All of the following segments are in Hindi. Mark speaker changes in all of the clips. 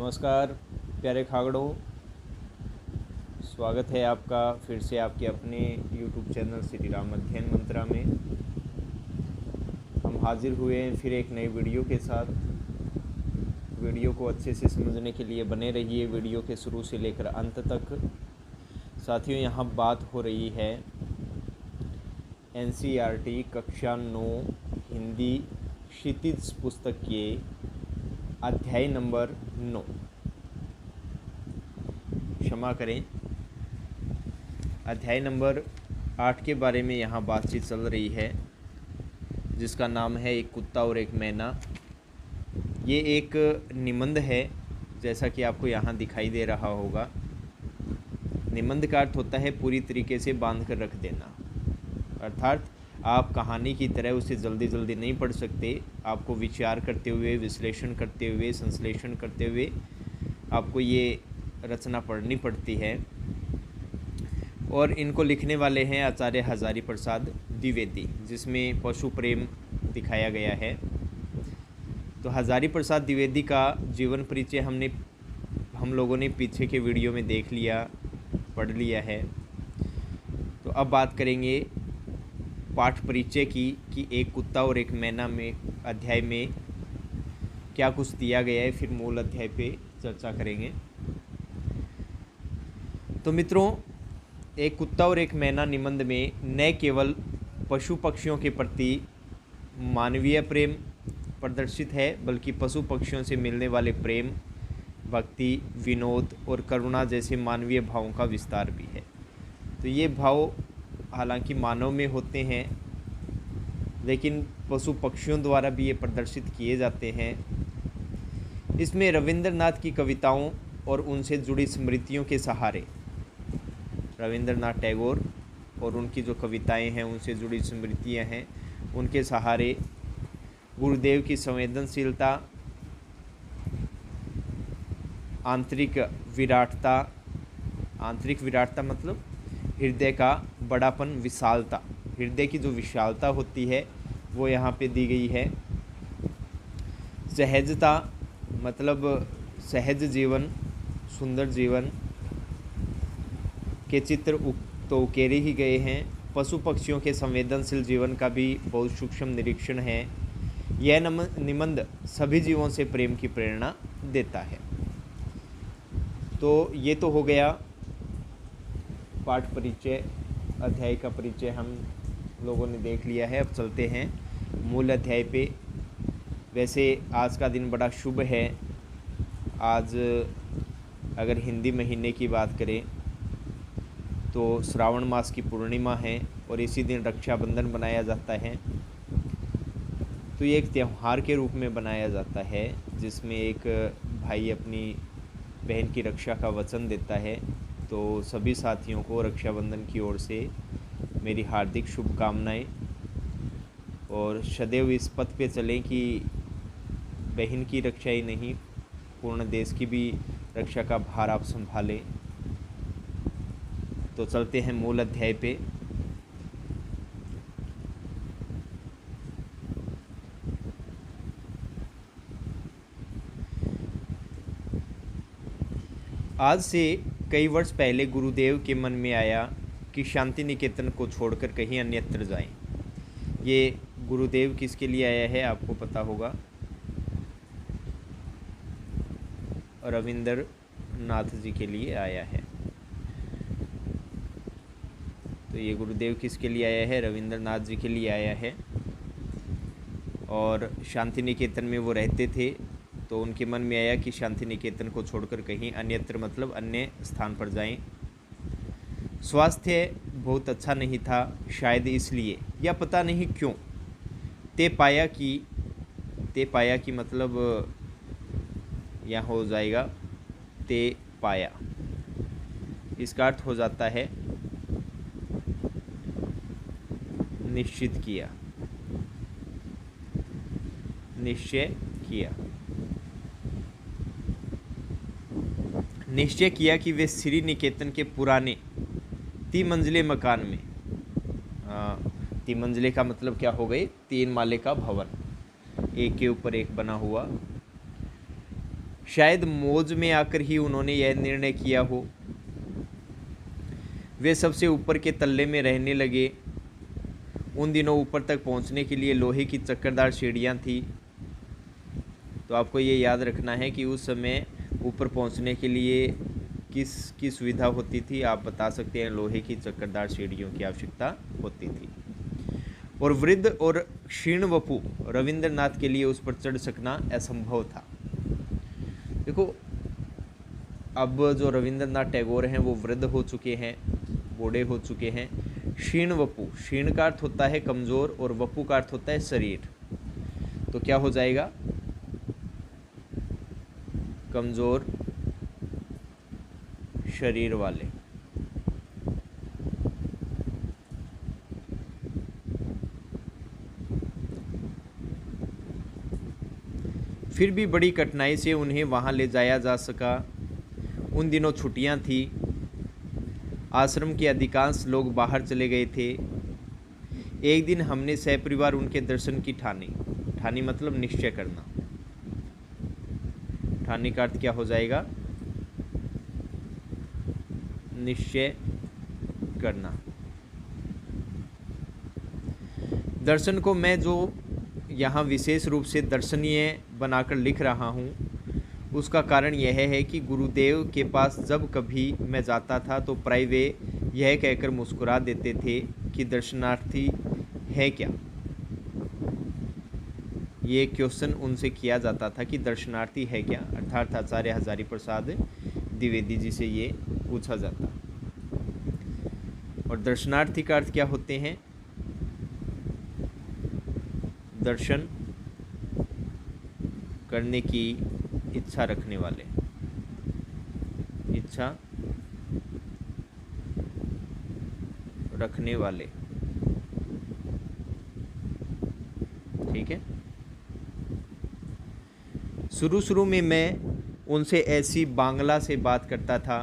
Speaker 1: नमस्कार प्यारे खागड़ों, स्वागत है आपका फिर से आपके अपने YouTube चैनल श्री राम अध्ययन मंत्रा में। हम हाजिर हुए हैं फिर एक नई वीडियो के साथ। वीडियो को अच्छे से समझने के लिए बने रहिए वीडियो के शुरू से लेकर अंत तक। साथियों, यहाँ बात हो रही है NCERT कक्षा 9 हिंदी क्षितिज पुस्तक के अध्याय नंबर 9, क्षमा करें, अध्याय नंबर 8 के बारे में यहाँ बातचीत चल रही है, जिसका नाम है एक कुत्ता और एक मैना। ये एक निबंध है, जैसा कि आपको यहाँ दिखाई दे रहा होगा। निबंध का अर्थ होता है पूरी तरीके से बांध कर रख देना, अर्थात आप कहानी की तरह उसे जल्दी जल्दी नहीं पढ़ सकते। आपको विचार करते हुए, विश्लेषण करते हुए, संश्लेषण करते हुए आपको ये रचना पढ़नी पड़ती है। और इनको लिखने वाले हैं आचार्य हजारी प्रसाद द्विवेदी, जिसमें पशु प्रेम दिखाया गया है। तो हजारी प्रसाद द्विवेदी का जीवन परिचय हम लोगों ने पीछे के वीडियो में देख लिया, पढ़ लिया है। तो अब बात करेंगे पाठ परिचय की कि एक कुत्ता और एक मैना में अध्याय में क्या कुछ दिया गया है, फिर मूल अध्याय पे चर्चा करेंगे। तो मित्रों, एक कुत्ता और एक मैना निबंध में न केवल पशु पक्षियों के प्रति मानवीय प्रेम प्रदर्शित है, बल्कि पशु पक्षियों से मिलने वाले प्रेम, भक्ति, विनोद और करुणा जैसे मानवीय भावों का विस्तार भी है। तो ये भाव हालांकि मानव में होते हैं, लेकिन पशु पक्षियों द्वारा भी ये प्रदर्शित किए जाते हैं। इसमें रविंद्रनाथ की कविताओं और उनसे जुड़ी स्मृतियों के सहारे, रविंद्रनाथ टैगोर और उनकी जो कविताएं हैं, उनसे जुड़ी स्मृतियां हैं, उनके सहारे गुरुदेव की संवेदनशीलता, आंतरिक विराटता मतलब हृदय का बड़ापन, विशालता, हृदय की जो विशालता होती है वो यहाँ पे दी गई है। सहजता मतलब सहज जीवन, सुंदर जीवन के चित्र तो उकेरे ही गए हैं। पशु पक्षियों के संवेदनशील जीवन का भी बहुत सूक्ष्म निरीक्षण है। यह निबंध सभी जीवों से प्रेम की प्रेरणा देता है। तो ये तो हो गया पाठ परिचय, अध्याय का परिचय हम लोगों ने देख लिया है। अब चलते हैं मूल अध्याय पे। वैसे आज का दिन बड़ा शुभ है। आज अगर हिंदी महीने की बात करें तो श्रावण मास की पूर्णिमा है और इसी दिन रक्षाबंधन बनाया जाता है। तो ये एक त्यौहार के रूप में बनाया जाता है, जिसमें एक भाई अपनी बहन की रक्षा का वचन देता है। तो सभी साथियों को रक्षाबंधन की ओर से मेरी हार्दिक शुभकामनाएं, और सदैव इस पथ पे चलें कि बहन की रक्षा ही नहीं, पूर्ण देश की भी रक्षा का भार आप संभालें। तो चलते हैं मूल अध्याय पे। आज से कई वर्ष पहले गुरुदेव के मन में आया कि शांति निकेतन को छोड़कर कहीं अन्यत्र जाएं। ये गुरुदेव किसके लिए आया है आपको पता होगा, रविंद्रनाथ जी के लिए आया है। तो ये गुरुदेव किसके लिए आया है? रविंद्रनाथ जी के लिए आया है। और शांति निकेतन में वो रहते थे, तो उनके मन में आया कि शांति निकेतन को छोड़कर कहीं अन्यत्र मतलब अन्य स्थान पर जाएं। स्वास्थ्य बहुत अच्छा नहीं था, शायद इसलिए या पता नहीं क्यों। ते पाया कि मतलब यहाँ हो जाएगा ते पाया, इसका अर्थ हो जाता है निश्चित किया, निश्चय किया कि वे श्री निकेतन के पुराने 3 मंजिले मकान में, 3 मंजिले का मतलब क्या हो गए? 3 माले का भवन, एक के ऊपर एक बना हुआ, शायद मौज में आकर ही उन्होंने यह निर्णय किया हो। वे सबसे ऊपर के तल्ले में रहने लगे। उन दिनों ऊपर तक पहुंचने के लिए लोहे की चक्करदार सीढ़ियां थी। तो आपको ये याद रखना है कि उस समय ऊपर पहुंचने के लिए किसकी सुविधा होती थी, आप बता सकते हैं लोहे की चक्करदार सीढ़ियों की आवश्यकता होती थी। और वृद्ध और क्षीण वपु रविंद्रनाथ के लिए उस पर चढ़ सकना असंभव था। देखो, अब जो रविंद्रनाथ टैगोर हैं वो वृद्ध हो चुके हैं, बूढ़े हो चुके हैं। क्षीण वपु, क्षीण का अर्थ होता है कमज़ोर और वपु का अर्थ होता है शरीर। तो क्या हो जाएगा? कमज़ोर शरीर वाले। फिर भी बड़ी कठिनाई से उन्हें वहां ले जाया जा सका। उन दिनों छुट्टियां थी, आश्रम के अधिकांश लोग बाहर चले गए थे। एक दिन हमने सहपरिवार उनके दर्शन की ठानी। ठानी मतलब निश्चय करना। ठानी का अर्थ क्या हो जाएगा? निश्चय करना। दर्शन को मैं जो यहाँ विशेष रूप से दर्शनीय बनाकर लिख रहा हूँ, उसका कारण यह है कि गुरुदेव के पास जब कभी मैं जाता था तो प्राय वे यह कहकर मुस्कुरा देते थे कि दर्शनार्थी है क्या। ये क्वेश्चन उनसे किया जाता था कि दर्शनार्थी है क्या, अर्थात आचार्य हजारी प्रसाद द्विवेदी जी से ये पूछा जाता। और दर्शनार्थी का अर्थ क्या होते हैं? दर्शन करने की इच्छा रखने वाले, इच्छा रखने वाले। ठीक है। शुरू में मैं उनसे ऐसी बांग्ला से बात करता था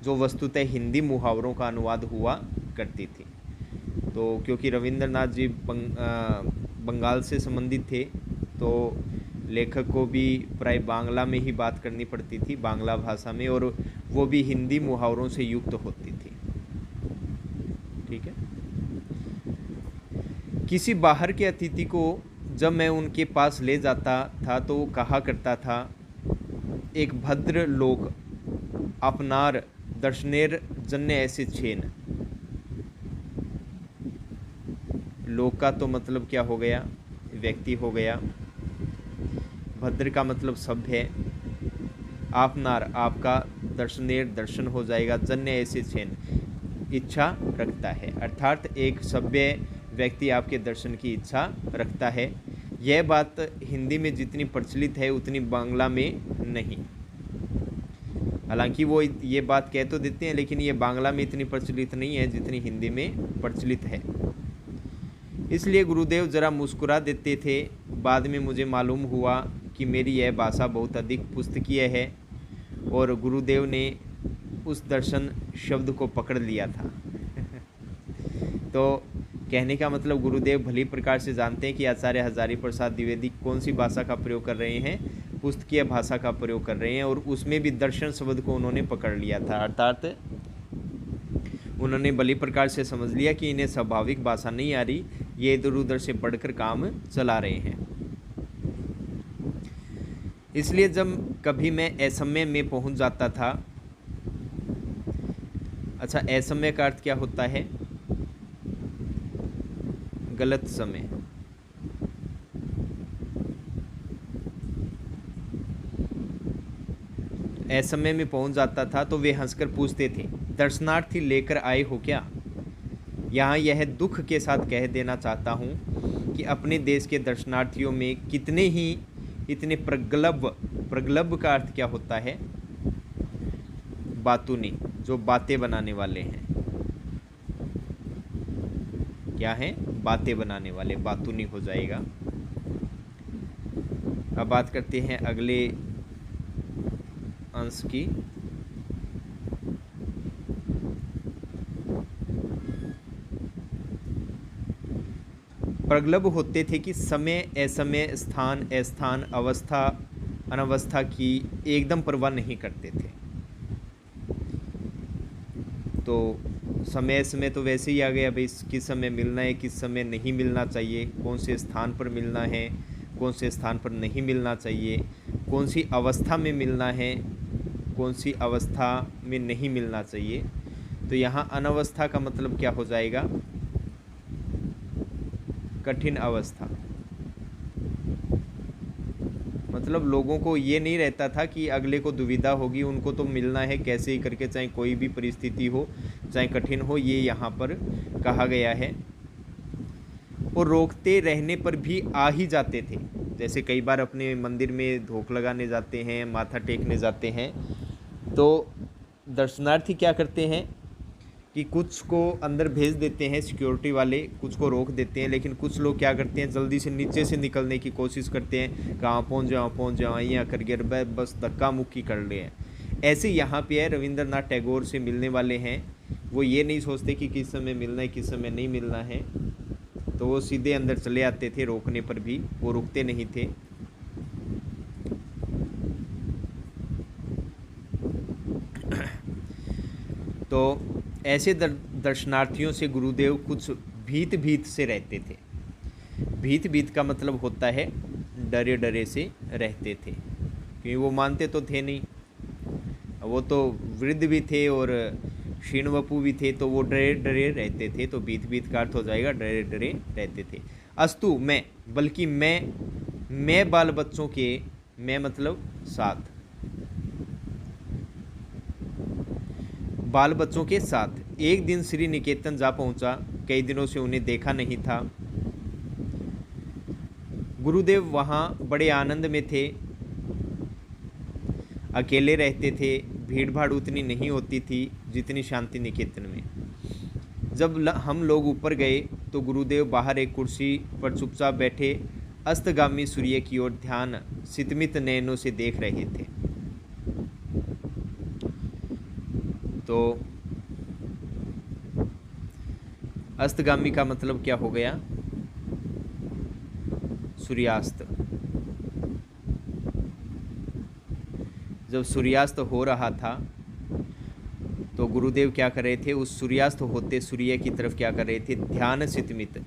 Speaker 1: जो वस्तुतः हिंदी मुहावरों का अनुवाद हुआ करती थी। तो क्योंकि रविंद्रनाथ जी बंगाल से संबंधित थे, तो लेखक को भी प्राय बांग्ला में ही बात करनी पड़ती थी, बांग्ला भाषा में, और वो भी हिंदी मुहावरों से युक्त होती थी। ठीक है। किसी बाहर के अतिथि को जब मैं उनके पास ले जाता था तो कहा करता था, एक भद्र लोक अपनार दर्शनेर जन्य ऐसे छेन। लोक का तो मतलब क्या हो गया? व्यक्ति हो गया। भद्र का मतलब सभ्य है। आपनार आपका, दर्शनेर दर्शन हो जाएगा, जन्य ऐसे छेन इच्छा रखता है, अर्थात एक सभ्य व्यक्ति आपके दर्शन की इच्छा रखता है। यह बात हिंदी में जितनी प्रचलित है उतनी बांग्ला में नहीं। हालांकि वो ये बात कह तो देते हैं, लेकिन ये बांग्ला में इतनी प्रचलित नहीं है जितनी हिंदी में प्रचलित है। इसलिए गुरुदेव जरा मुस्कुरा देते थे। बाद में मुझे मालूम हुआ कि मेरी यह भाषा बहुत अधिक पुस्तकीय है और गुरुदेव ने उस दर्शन शब्द को पकड़ लिया था। तो कहने का मतलब गुरुदेव भली प्रकार से जानते हैं कि आचार्य हजारी प्रसाद द्विवेदी कौन सी भाषा का प्रयोग कर रहे हैं, पुस्तकीय भाषा का प्रयोग कर रहे हैं, और उसमें भी दर्शन शब्द को उन्होंने पकड़ लिया था। अर्थात उन्होंने भली प्रकार से समझ लिया कि इन्हें स्वाभाविक भाषा नहीं आ रही, ये इधर उधर से पढ़कर काम चला रहे हैं। इसलिए जब कभी मैं असमय में पहुंच जाता था। अच्छा, असमय का अर्थ क्या होता है? गलत समय। असमय में पहुंच जाता था तो वे हंसकर पूछते थे, दर्शनार्थी लेकर आए हो क्या? यहाँ यह दुख के साथ कह देना चाहता हूँ कि अपने देश के दर्शनार्थियों में कितने ही इतने प्रगल्भ का अर्थ क्या होता है? बातूनी, जो बातें बनाने वाले हैं। क्या है? बातें बनाने वाले, बातूनी हो जाएगा। अब बात करते हैं अगले अंश की। प्रगल्भ होते थे कि समय, असमय, स्थान, अस्थान, अवस्था अनवस्था की एकदम परवाह नहीं करते थे। तो समय तो वैसे ही आ गया भाई, किस समय मिलना है, किस समय नहीं मिलना चाहिए, कौन से स्थान पर मिलना है, कौन से स्थान पर नहीं मिलना चाहिए, कौन सी अवस्था में मिलना है, कौन सी अवस्था में नहीं मिलना चाहिए। तो यहाँ अनवस्था का मतलब क्या हो जाएगा? कठिन अवस्था। मतलब लोगों को ये नहीं रहता था कि अगले को दुविधा होगी, उनको तो मिलना है कैसे ही करके, चाहे कोई भी परिस्थिति हो, चाहे कठिन हो, ये यहाँ पर कहा गया है। और रोकते रहने पर भी आ ही जाते थे। जैसे कई बार अपने मंदिर में धोख लगाने जाते हैं, माथा टेकने जाते हैं, तो दर्शनार्थी क्या करते हैं कि कुछ को अंदर भेज देते हैं सिक्योरिटी वाले, कुछ को रोक देते हैं, लेकिन कुछ लोग क्या करते हैं, जल्दी से नीचे से निकलने की कोशिश करते हैं, कहाँ पहुँच जाओ यहाँ करके बस धक्का मुक्की कर ले हैं। ऐसे यहाँ पे है, रविंद्रनाथ टैगोर से मिलने वाले हैं, वो ये नहीं सोचते कि किस समय मिलना है, किस समय नहीं मिलना है, तो वो सीधे अंदर चले आते थे, रोकने पर भी वो रुकते नहीं थे। तो ऐसे दर्शनार्थियों से गुरुदेव कुछ भीत से रहते थे। भीत का मतलब होता है डरे डरे से रहते थे, क्योंकि वो मानते तो थे नहीं, वो तो वृद्ध भी थे और क्षीण वपु भी थे, तो वो डरे डरे रहते थे। तो भीत का अर्थ हो जाएगा डरे डरे रहते थे। अस्तु मैं, बल्कि मैं बाल बच्चों के, मैं मतलब साथ, बाल बच्चों के साथ एक दिन श्री निकेतन जा पहुंचा। कई दिनों से उन्हें देखा नहीं था। गुरुदेव वहाँ बड़े आनंद में थे, अकेले रहते थे, भीड़ भाड़ उतनी नहीं होती थी जितनी शांति निकेतन में। जब हम लोग ऊपर गए तो गुरुदेव बाहर एक कुर्सी पर चुपचाप बैठे अस्तगामी सूर्य की ओर ध्यान सितमित नयनों से देख रहे थे। तो अस्तगामी का मतलब क्या हो गया? सूर्यास्त। जब सूर्यास्त हो रहा था तो गुरुदेव क्या कर रहे थे? उस सूर्यास्त होते सूर्य की तरफ क्या कर रहे थे? ध्यान सितमित,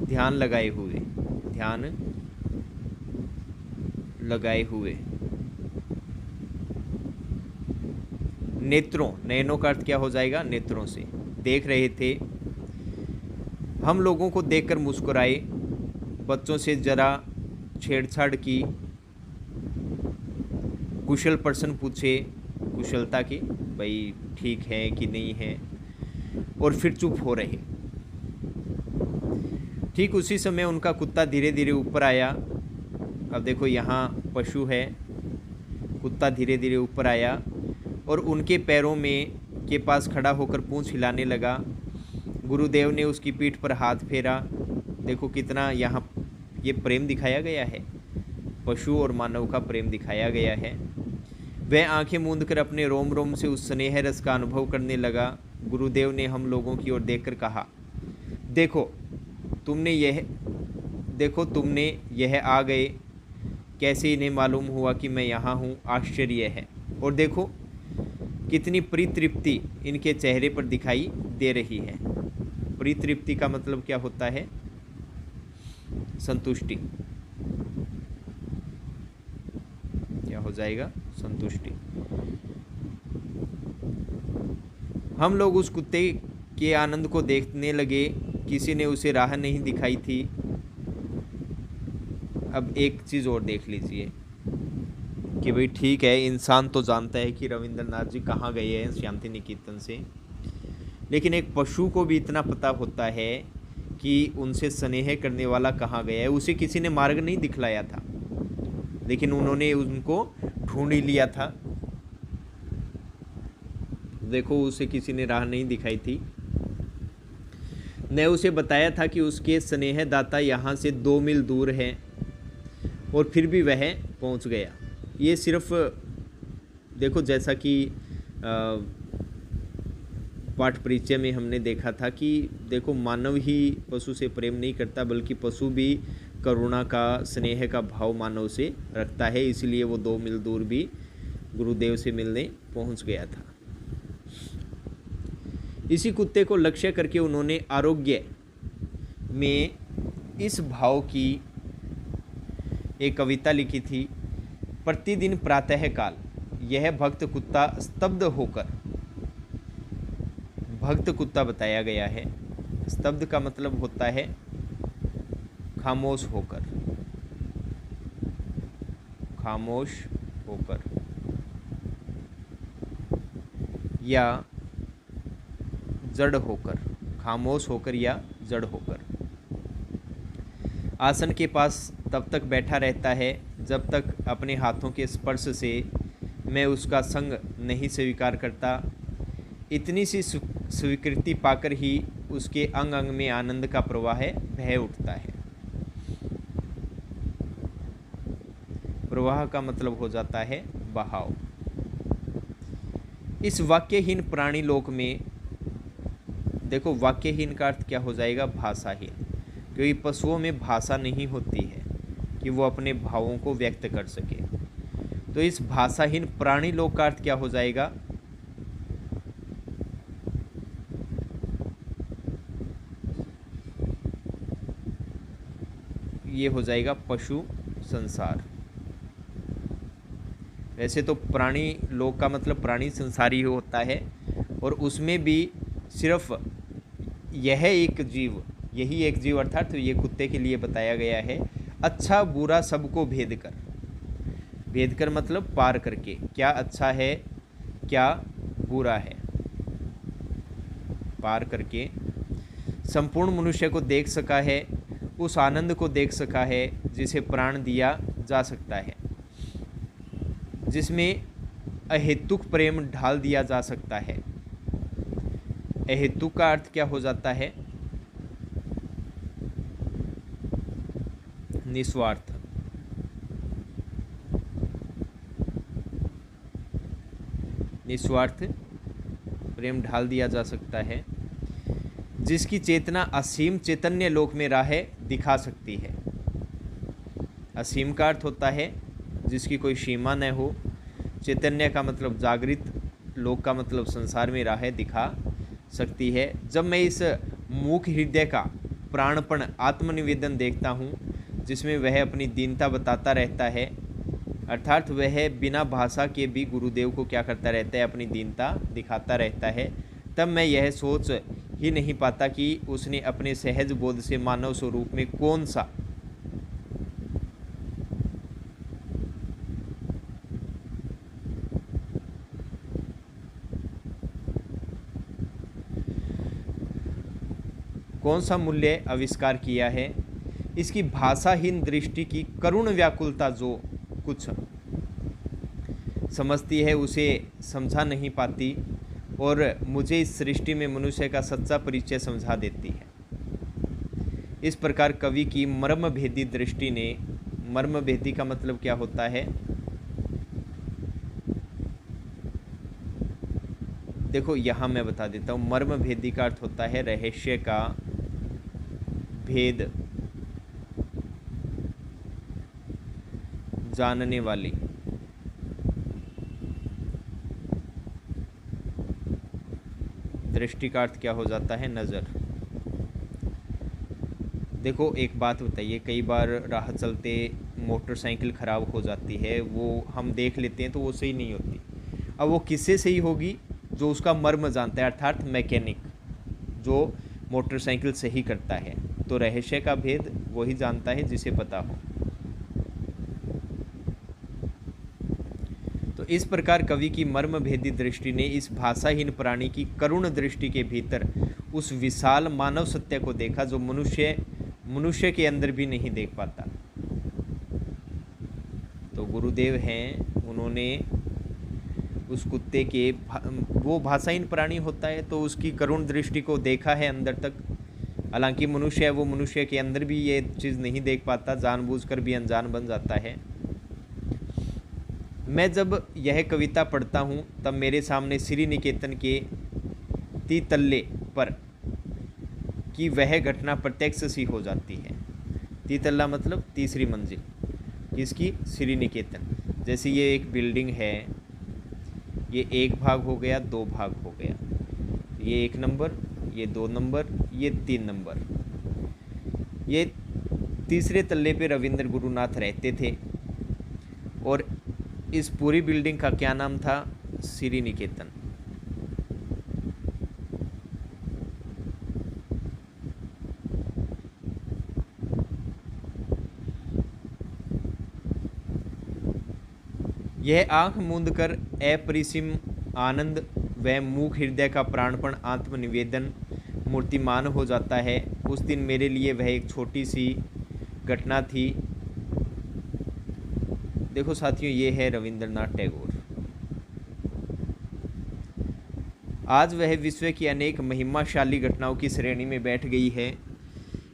Speaker 1: ध्यान लगाए हुए नेत्रों, नयनों का अर्थ क्या हो जाएगा? नेत्रों से देख रहे थे। हम लोगों को देखकर मुस्कुराए, बच्चों से जरा छेड़छाड़ की, कुशल प्रश्न पूछे, कुशलता के, भाई ठीक है कि नहीं है, और फिर चुप हो रहे। ठीक उसी समय उनका कुत्ता धीरे धीरे ऊपर आया। अब देखो यहाँ पशु है, कुत्ता धीरे धीरे ऊपर आया और उनके पैरों में के पास खड़ा होकर पूंछ हिलाने लगा। गुरुदेव ने उसकी पीठ पर हाथ फेरा। देखो कितना यहाँ ये प्रेम दिखाया गया है, पशु और मानव का प्रेम दिखाया गया है। वह आंखें मूंद कर अपने रोम रोम से उस स्नेह रस का अनुभव करने लगा। गुरुदेव ने हम लोगों की ओर देखकर कहा, देखो तुमने यह आ गए, कैसे इन्हें मालूम हुआ कि मैं यहाँ हूँ? आश्चर्य है। और देखो कितनी परितृप्ति इनके चेहरे पर दिखाई दे रही है। परितृप्ति का मतलब क्या होता है? संतुष्टि। क्या हो जाएगा? संतुष्टि। हम लोग उस कुत्ते के आनंद को देखने लगे। किसी ने उसे राह नहीं दिखाई थी। अब एक चीज़ और देख लीजिए कि भाई ठीक है, इंसान तो जानता है कि रविंद्रनाथ जी कहाँ गए हैं शांति निकेतन से, लेकिन एक पशु को भी इतना पता होता है कि उनसे स्नेह करने वाला कहाँ गया है। उसे किसी ने मार्ग नहीं दिखलाया था, लेकिन उन्होंने उनको ढूंढ ही लिया था। देखो उसे किसी ने राह नहीं दिखाई थी, न उसे बताया था कि उसके स्नेहदाता यहाँ से 2 मील दूर हैं, और फिर भी वह पहुँच गया। ये सिर्फ देखो, जैसा कि पाठ परिचय में हमने देखा था कि देखो मानव ही पशु से प्रेम नहीं करता, बल्कि पशु भी करुणा का, स्नेह का भाव मानव से रखता है, इसलिए वो 2 मील दूर भी गुरुदेव से मिलने पहुंच गया था। इसी कुत्ते को लक्ष्य करके उन्होंने आरोग्य में इस भाव की एक कविता लिखी थी। प्रतिदिन प्रातःकाल यह भक्त कुत्ता स्तब्ध होकर, भक्त कुत्ता बताया गया है, स्तब्ध का मतलब होता है खामोश होकर, खामोश होकर या जड़ होकर, खामोश होकर या जड़ होकर आसन के पास तब तक बैठा रहता है जब तक अपने हाथों के स्पर्श से मैं उसका संग नहीं स्वीकार करता। इतनी सी स्वीकृति पाकर ही उसके अंग अंग में आनंद का प्रवाह बह उठता है। प्रवाह का मतलब हो जाता है बहाव। इस वाक्यहीन प्राणी लोक में देखो, वाक्यहीन का अर्थ क्या हो जाएगा? भाषाहीन, क्योंकि पशुओं में भाषा नहीं होती है कि वो अपने भावों को व्यक्त कर सके। तो इस भाषाहीन प्राणी लोक का अर्थ क्या हो जाएगा? ये हो जाएगा पशु संसार। वैसे तो प्राणी लोक का मतलब प्राणी संसार ही होता है, और उसमें भी सिर्फ यह एक जीव, यही एक जीव अर्थात ये कुत्ते के लिए बताया गया है, अच्छा बुरा सबको भेद कर, भेद कर मतलब पार करके, क्या अच्छा है क्या बुरा है, पार करके संपूर्ण मनुष्य को देख सका है, उस आनंद को देख सका है जिसे प्राण दिया जा सकता है, जिसमें अहेतुक प्रेम ढाल दिया जा सकता है। अहेतुक का अर्थ क्या हो जाता है? निस्वार्थ। निस्वार्थ प्रेम ढाल दिया जा सकता है, जिसकी चेतना असीम चैतन्य लोक में राह दिखा सकती है। असीम का अर्थ होता है जिसकी कोई सीमा न हो, चैतन्य का मतलब जागृत, लोक का मतलब संसार में राह दिखा सकती है। जब मैं इस मूक हृदय का प्राणपण आत्मनिवेदन देखता हूँ, जिसमें वह अपनी दीनता बताता रहता है, अर्थात वह बिना भाषा के भी गुरुदेव को क्या करता रहता है? अपनी दीनता दिखाता रहता है, तब मैं यह सोच ही नहीं पाता कि उसने अपने सहज बोध से मानव स्वरूप में कौन सा मूल्य आविष्कार किया है। इसकी भाषाहीन दृष्टि की करुण व्याकुलता जो कुछ समझती है उसे समझा नहीं पाती, और मुझे इस सृष्टि में मनुष्य का सच्चा परिचय समझा देती है। इस प्रकार कवि की मर्मभेदी दृष्टि ने, मर्मभेदी का मतलब क्या होता है? देखो यहाँ मैं बता देता हूँ, मर्मभेदी का अर्थ होता है रहस्य का भेद जानने वाली। दृष्टि का अर्थ क्या हो जाता है? नज़र। देखो एक बात बताइए, कई बार राह चलते मोटरसाइकिल ख़राब हो जाती है, वो हम देख लेते हैं तो वो सही नहीं होती। अब वो किससे सही होगी? जो उसका मर्म जानता है, अर्थात मैकेनिक जो मोटरसाइकिल सही करता है। तो रहस्य का भेद वही जानता है जिसे पता हो। तो इस प्रकार कवि की मर्मभेदी दृष्टि ने इस भाषाहीन प्राणी की करुण दृष्टि के भीतर उस विशाल मानव सत्य को देखा जो मनुष्य के अंदर भी नहीं देख पाता। तो गुरुदेव हैं, उन्होंने उस कुत्ते के वो भाषाहीन प्राणी होता है तो उसकी करुण दृष्टि को देखा है अंदर तक। हालांकि मनुष्य है, वो मनुष्य के अंदर भी ये चीज़ नहीं देख पाता, जानबूझकर भी अनजान बन जाता है। मैं जब यह कविता पढ़ता हूँ तब मेरे सामने श्री निकेतन के तितल्ले पर की वह घटना प्रत्यक्ष सी हो जाती है। तितल्ला मतलब तीसरी मंजिल किसकी, श्री निकेतन। जैसे ये एक बिल्डिंग है, ये एक भाग हो गया, दो भाग हो गया, ये 1 नंबर, ये 2 नंबर, ये 3 नंबर। ये तीसरे तल्ले पे रविंद्र गुरुनाथ रहते थे और इस पूरी बिल्डिंग का क्या नाम था, श्री निकेतन। यह आंख मूंद कर अपरिसीम आनंद व मूक हृदय का प्राणपण आत्मनिवेदन मूर्तिमान हो जाता है। उस दिन मेरे लिए वह एक छोटी सी घटना थी। देखो साथियों, ये है रविंद्रनाथ टैगोर। आज वह विश्व की अनेक महिमाशाली घटनाओं की श्रेणी में बैठ गई है।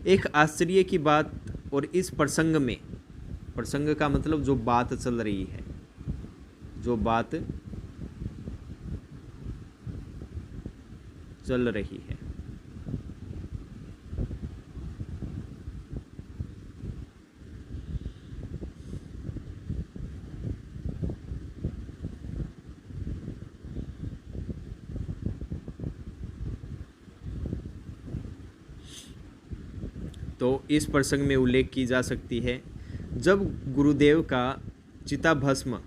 Speaker 1: एक आश्चर्य की बात, और इस प्रसंग में, प्रसंग का मतलब जो बात चल रही है, जो बात चल रही है, तो इस प्रसंग में उल्लेख की जा सकती है जब गुरुदेव का चिताभस्म,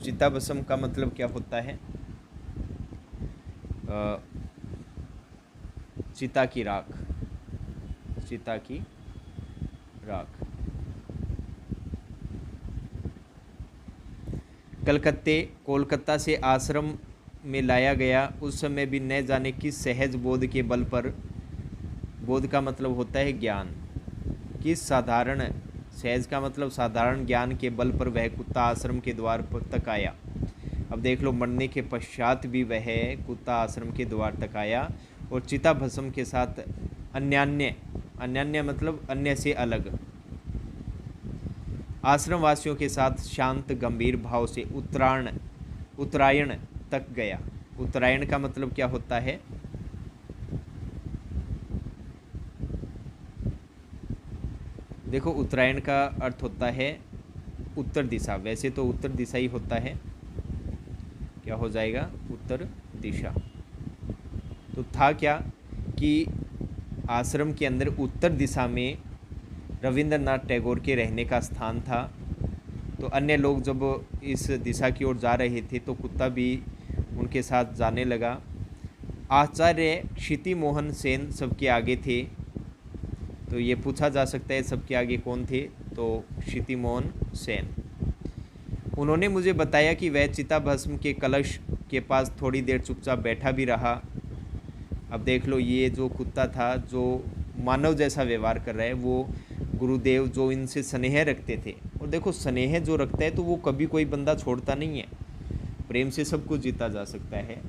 Speaker 1: चिताभस्म का मतलब क्या होता है, चिता की राख, चिता की राख कोलकाता से आश्रम में लाया गया। उस समय भी न जाने किस सहज बोध के बल पर, बोध का मतलब होता है ज्ञान, किस साधारण, सहज का मतलब साधारण ज्ञान के बल पर वह कुत्ता आश्रम के द्वार पर तक आया। अब देख लो, मरने के पश्चात भी वह कुत्ता आश्रम के द्वार तक आया और चिता भस्म के साथ अन्यान्य, अन्यान्य मतलब अन्य से अलग, आश्रम वासियों के साथ शांत गंभीर भाव से उत्तरायण तक गया। उत्तरायण का मतलब क्या होता है, देखो उत्तरायण का अर्थ होता है उत्तर दिशा। वैसे तो उत्तर दिशा ही होता है, क्या हो जाएगा, उत्तर दिशा। तो था क्या कि आश्रम के अंदर उत्तर दिशा में रविंद्रनाथ टैगोर के रहने का स्थान था। तो अन्य लोग जब इस दिशा की ओर जा रहे थे तो कुत्ता भी उनके साथ जाने लगा। आचार्य क्षिति मोहन सेन सबके आगे थे। तो ये पूछा जा सकता है सबके आगे कौन थे, तो क्षिति मोहन सेन। उन्होंने मुझे बताया कि वह चिताभस्म के कलश के पास थोड़ी देर चुपचाप बैठा भी रहा। अब देख लो, ये जो कुत्ता था जो मानव जैसा व्यवहार कर रहा है, वो गुरुदेव जो इनसे स्नेह रखते थे। और देखो, स्नेह जो रखता है तो वो कभी कोई बंदा छोड़ता नहीं है, प्रेम से सब कुछ जीता जा सकता है।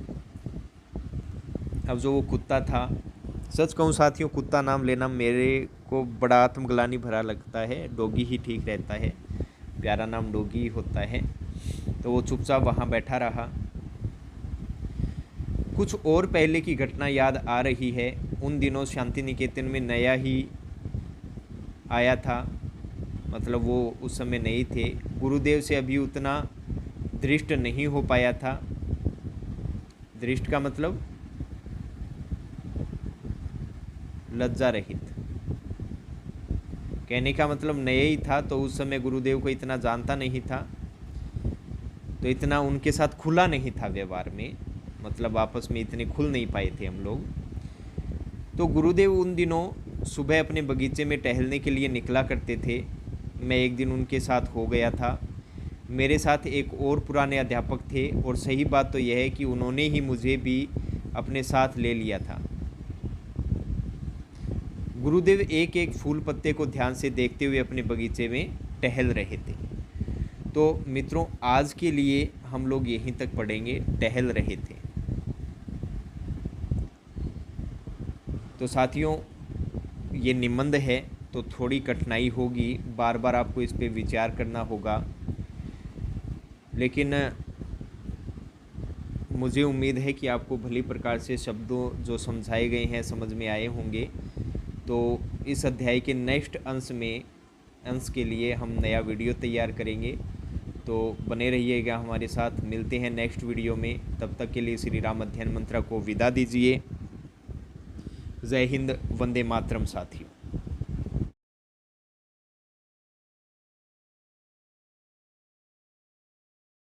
Speaker 1: अब जो वो कुत्ता था, सच कहूँ साथियों, कुत्ता नाम लेना मेरे को बड़ा आत्मग्लानि भरा लगता है। डॉगी ही ठीक रहता है, प्यारा नाम डॉगी होता है। तो वो चुपचाप वहाँ बैठा रहा। कुछ और पहले की घटना याद आ रही है। उन दिनों शांति निकेतन में नया ही आया था, मतलब वो उस समय नहीं थे। गुरुदेव से अभी उतना दृष्ट नहीं हो पाया था। दृष्ट का मतलब लज्जा रहित, कहने का मतलब नया ही था। तो उस समय गुरुदेव को इतना जानता नहीं था, तो इतना उनके साथ खुला नहीं था व्यवहार में, मतलब आपस में इतने खुल नहीं पाए थे हम लोग। तो गुरुदेव उन दिनों सुबह अपने बगीचे में टहलने के लिए निकला करते थे। मैं एक दिन उनके साथ हो गया था। मेरे साथ एक और पुराने अध्यापक थे, और सही बात तो यह है कि उन्होंने ही मुझे भी अपने साथ ले लिया था। गुरुदेव एक एक फूल पत्ते को ध्यान से देखते हुए अपने बगीचे में टहल रहे थे। तो मित्रों, आज के लिए हम लोग यहीं तक पढ़ेंगे, टहल रहे थे। तो साथियों, ये निबंध है तो थोड़ी कठिनाई होगी, बार बार आपको इस पे विचार करना होगा, लेकिन मुझे उम्मीद है कि आपको भली प्रकार से शब्दों जो समझाए गए हैं समझ में आए होंगे। तो इस अध्याय के नेक्स्ट अंश के लिए हम नया वीडियो तैयार करेंगे। तो बने रहिएगा हमारे साथ, मिलते हैं नेक्स्ट वीडियो में। तब तक के लिए श्री राम अध्ययन मंत्र को विदा दीजिए। जय हिंद, वंदे मातरम साथियों।